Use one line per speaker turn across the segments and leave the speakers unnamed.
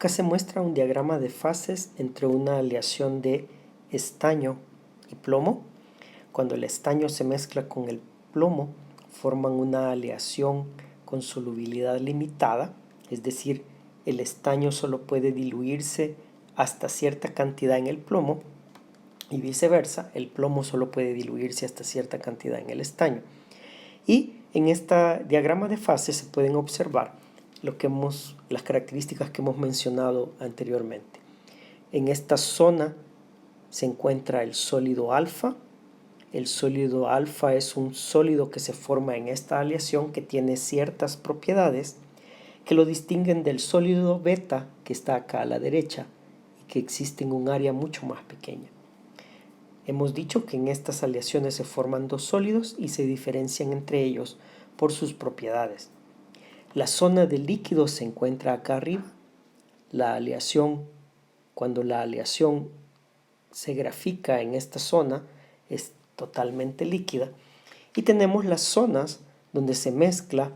Acá se muestra un diagrama de fases entre una aleación de estaño y plomo. Cuando el estaño se mezcla con el plomo, forman una aleación con solubilidad limitada, es decir, el estaño solo puede diluirse hasta cierta cantidad en el plomo y viceversa, el plomo solo puede diluirse hasta cierta cantidad en el estaño. Y en este diagrama de fases se pueden observar las características que hemos mencionado anteriormente. En esta zona se encuentra el sólido alfa. El sólido alfa es un sólido que se forma en esta aleación que tiene ciertas propiedades que lo distinguen del sólido beta que está acá a la derecha y que existe en un área mucho más pequeña. Hemos dicho que en estas aleaciones se forman dos sólidos y se diferencian entre ellos por sus propiedades. La zona del líquido se encuentra acá arriba. Cuando la aleación se grafica en esta zona, es totalmente líquida. Y tenemos las zonas donde se mezcla,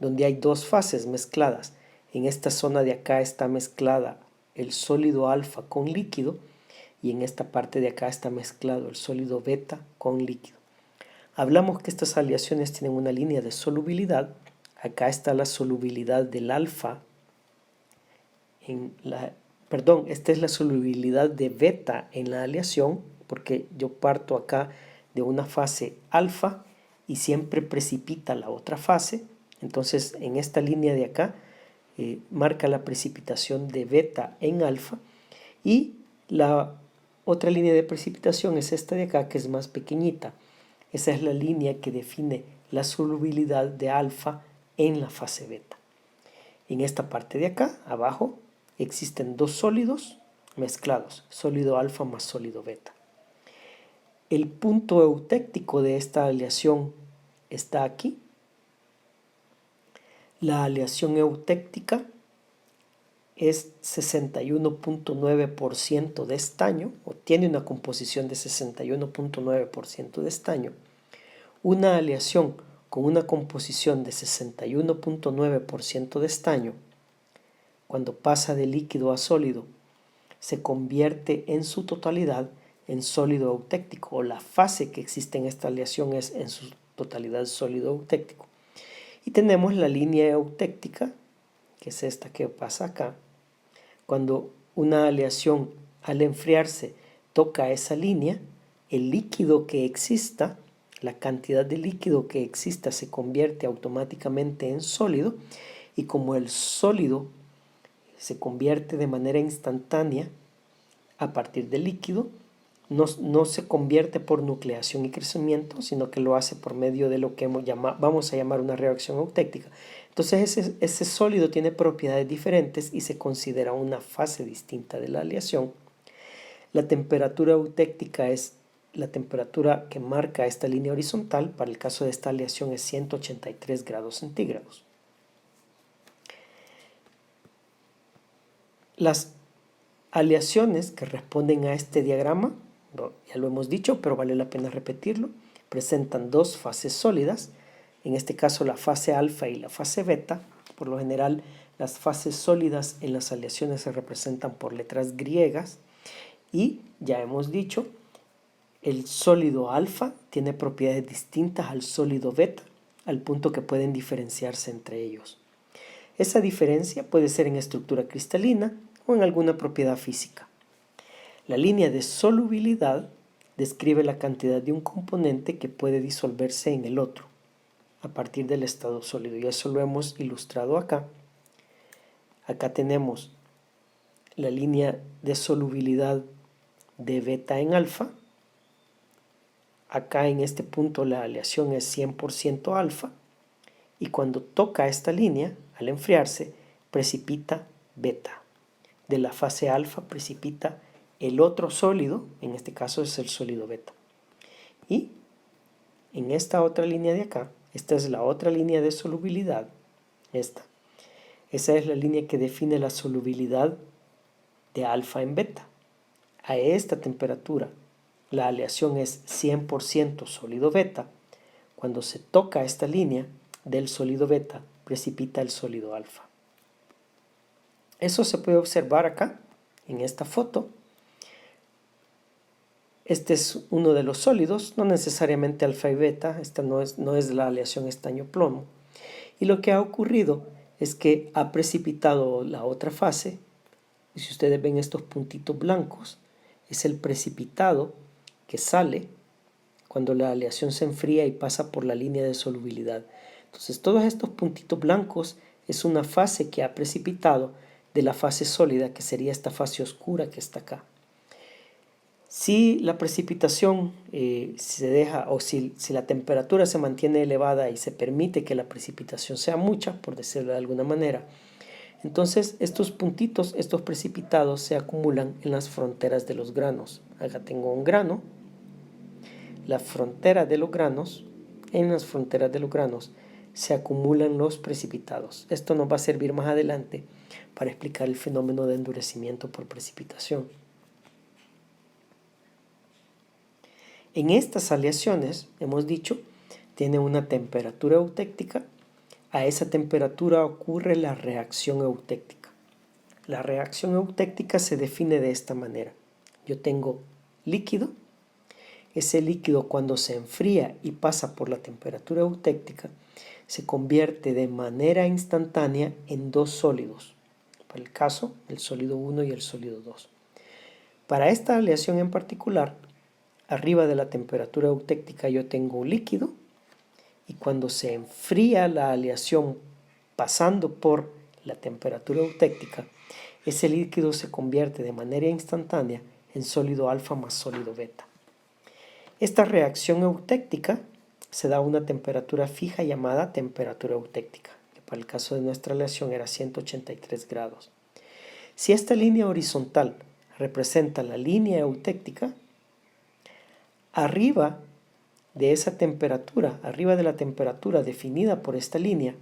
donde hay dos fases mezcladas. En esta zona de acá está mezclada el sólido alfa con líquido y en esta parte de acá está mezclado el sólido beta con líquido. Hablamos que estas aleaciones tienen una línea de solubilidad. Acá está la solubilidad del alfa. Esta es la solubilidad de beta en la aleación, porque yo parto acá de una fase alfa y siempre precipita la otra fase. Entonces, en esta línea de acá marca la precipitación de beta en alfa y la otra línea de precipitación es esta de acá, que es más pequeñita. Esa es la línea que define la solubilidad de alfa en la fase beta. En esta parte de acá, abajo, existen dos sólidos mezclados, sólido alfa más sólido beta. El punto eutéctico de esta aleación está aquí. La aleación eutéctica es 61.9% de estaño, o tiene una composición de 61.9% de estaño. Una aleación con una composición de 61.9% de estaño, cuando pasa de líquido a sólido, se convierte en su totalidad en sólido eutéctico, o la fase que existe en esta aleación es en su totalidad sólido eutéctico. Y tenemos la línea eutéctica, que es esta que pasa acá. Cuando una aleación al enfriarse toca esa línea, el líquido que exista, la cantidad de líquido que exista se convierte automáticamente en sólido, y como el sólido se convierte de manera instantánea a partir del líquido, no se convierte por nucleación y crecimiento, sino que lo hace por medio de lo que vamos a llamar una reacción eutéctica. Entonces ese sólido tiene propiedades diferentes y se considera una fase distinta de la aleación. La temperatura eutéctica es la temperatura que marca esta línea horizontal. Para el caso de esta aleación es 183 grados centígrados. Las aleaciones que responden a este diagrama, ya lo hemos dicho, pero vale la pena repetirlo, presentan dos fases sólidas, en este caso la fase alfa y la fase beta. Por lo general, las fases sólidas en las aleaciones se representan por letras griegas, y ya hemos dicho, el sólido alfa tiene propiedades distintas al sólido beta, al punto que pueden diferenciarse entre ellos. Esa diferencia puede ser en estructura cristalina o en alguna propiedad física. La línea de solubilidad describe la cantidad de un componente que puede disolverse en el otro a partir del estado sólido, y eso lo hemos ilustrado acá. Acá tenemos la línea de solubilidad de beta en alfa. Acá en este punto la aleación es 100% alfa, y cuando toca esta línea, al enfriarse, precipita beta. De la fase alfa precipita el otro sólido, en este caso es el sólido beta. Y en esta otra línea de acá, esta es la otra línea de solubilidad, esa es la línea que define la solubilidad de alfa en beta. A esta temperatura, la aleación es 100% sólido beta. Cuando se toca esta línea del sólido beta, precipita el sólido alfa. Eso se puede observar acá, en esta foto. Este es uno de los sólidos, no necesariamente alfa y beta, esta no es la aleación estaño-plomo. Y lo que ha ocurrido es que ha precipitado la otra fase, y si ustedes ven estos puntitos blancos, es el precipitado que sale cuando la aleación se enfría y pasa por la línea de solubilidad. Entonces todos estos puntitos blancos es una fase que ha precipitado de la fase sólida, que sería esta fase oscura que está acá. Si la precipitación se deja, o si la temperatura se mantiene elevada y se permite que la precipitación sea mucha, por decirlo de alguna manera, entonces estos puntitos, estos precipitados se acumulan en las fronteras de los granos. Acá tengo un grano, la frontera de los granos, en las fronteras de los granos se acumulan los precipitados. Esto nos va a servir más adelante para explicar el fenómeno de endurecimiento por precipitación. En estas aleaciones, hemos dicho, tiene una temperatura eutéctica. A esa temperatura ocurre la reacción eutéctica. La reacción eutéctica se define de esta manera. Yo tengo líquido. Ese líquido, cuando se enfría y pasa por la temperatura eutéctica, se convierte de manera instantánea en dos sólidos. Para el caso, el sólido 1 y el sólido 2. Para esta aleación en particular, arriba de la temperatura eutéctica yo tengo un líquido, y cuando se enfría la aleación pasando por la temperatura eutéctica, ese líquido se convierte de manera instantánea en sólido alfa más sólido beta. Esta reacción eutéctica se da a una temperatura fija llamada temperatura eutéctica, que para el caso de nuestra aleación era 183 grados. Si esta línea horizontal representa la línea eutéctica, arriba de esa temperatura, arriba de la temperatura definida por esta línea,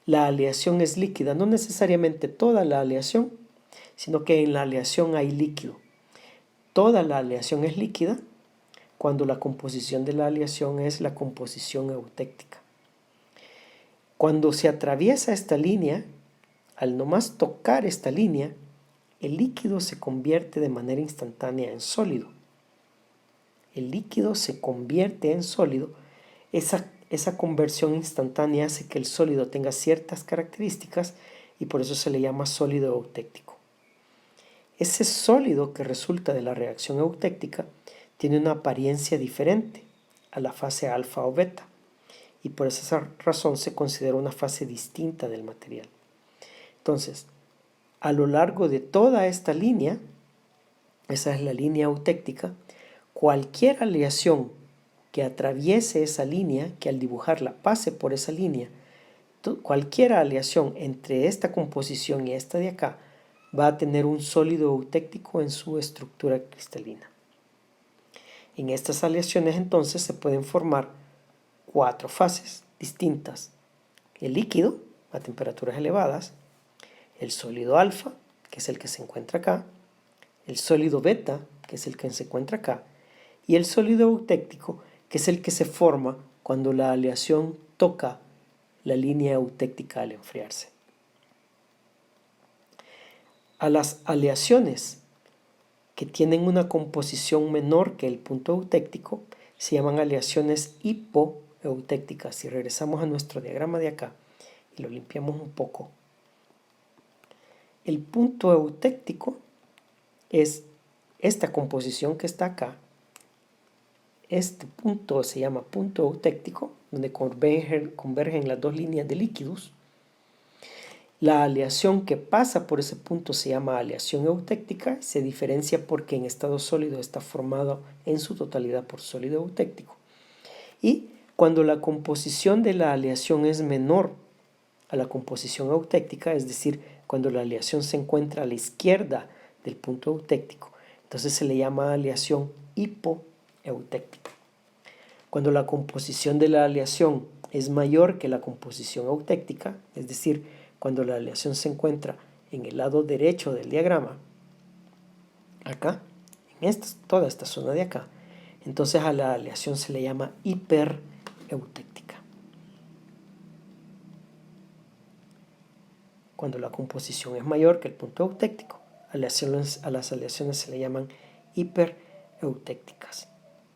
la aleación es líquida, no necesariamente toda la aleación, sino que en la aleación hay líquido. Toda la aleación es líquida cuando la composición de la aleación es la composición eutéctica. Cuando se atraviesa esta línea, al nomás tocar esta línea, el líquido se convierte de manera instantánea en sólido. El líquido se convierte en sólido. Esa conversión instantánea hace que el sólido tenga ciertas características y por eso se le llama sólido eutéctico. Ese sólido que resulta de la reacción eutéctica tiene una apariencia diferente a la fase alfa o beta y por esa razón se considera una fase distinta del material. Entonces, a lo largo de toda esta línea, esa es la línea eutéctica, cualquier aleación que atraviese esa línea, que al dibujarla pase por esa línea, cualquier aleación entre esta composición y esta de acá va a tener un sólido eutéctico en su estructura cristalina. En estas aleaciones entonces se pueden formar 4 fases distintas: el líquido a temperaturas elevadas, el sólido alfa, que es el que se encuentra acá, el sólido beta, que es el que se encuentra acá, y el sólido eutéctico, que es el que se forma cuando la aleación toca la línea eutéctica al enfriarse. A las aleaciones que tienen una composición menor que el punto eutéctico se llaman aleaciones hipoeutécticas. Si regresamos a nuestro diagrama de acá y lo limpiamos un poco, el punto eutéctico es esta composición que está acá. Este punto se llama punto eutéctico, donde convergen las dos líneas de líquidos. La aleación que pasa por ese punto se llama aleación eutéctica. Se diferencia porque en estado sólido está formado en su totalidad por sólido eutéctico. Y cuando la composición de la aleación es menor a la composición eutéctica, es decir, cuando la aleación se encuentra a la izquierda del punto eutéctico, entonces se le llama aleación hipoeutéctica. Cuando la composición de la aleación es mayor que la composición eutéctica, es decir, cuando la aleación se encuentra en el lado derecho del diagrama, acá, en toda esta zona de acá, entonces a la aleación se le llama hipereutéctica. cuando la composición es mayor que el punto eutéctico. A las aleaciones se le llaman hipereutecticas.